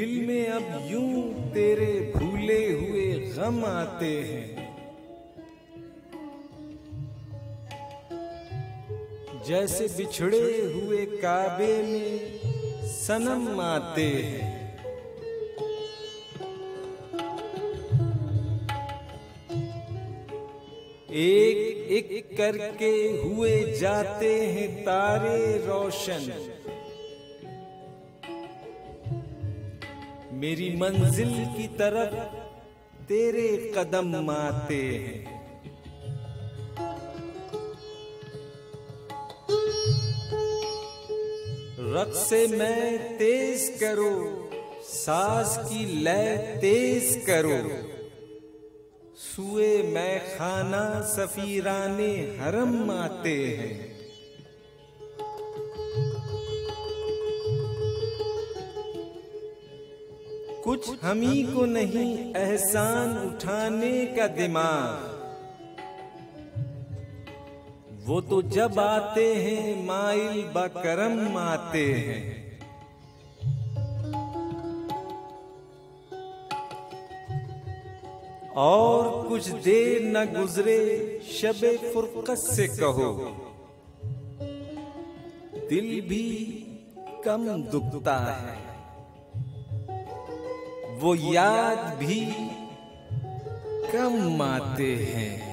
दिल में अब यूं तेरे भूले हुए गम आते हैं, जैसे बिछड़े हुए काबे में सनम आते हैं। एक एक करके हुए जाते हैं तारे रोशन, मेरी मंजिल की तरफ तेरे कदम आते हैं। रक़्स मैं तेज करो, साज की लय तेज करो, सुए मैं खाना सफीराने हरम आते हैं। कुछ हमी को नहीं एहसान उठाने का दिमाग, वो तो जब आते हैं माइल बकरम आते हैं। और कुछ देर न गुजरे शबे फुरकत से कहो, दिल भी कम दुखता है, वो याद भी कम आते हैं।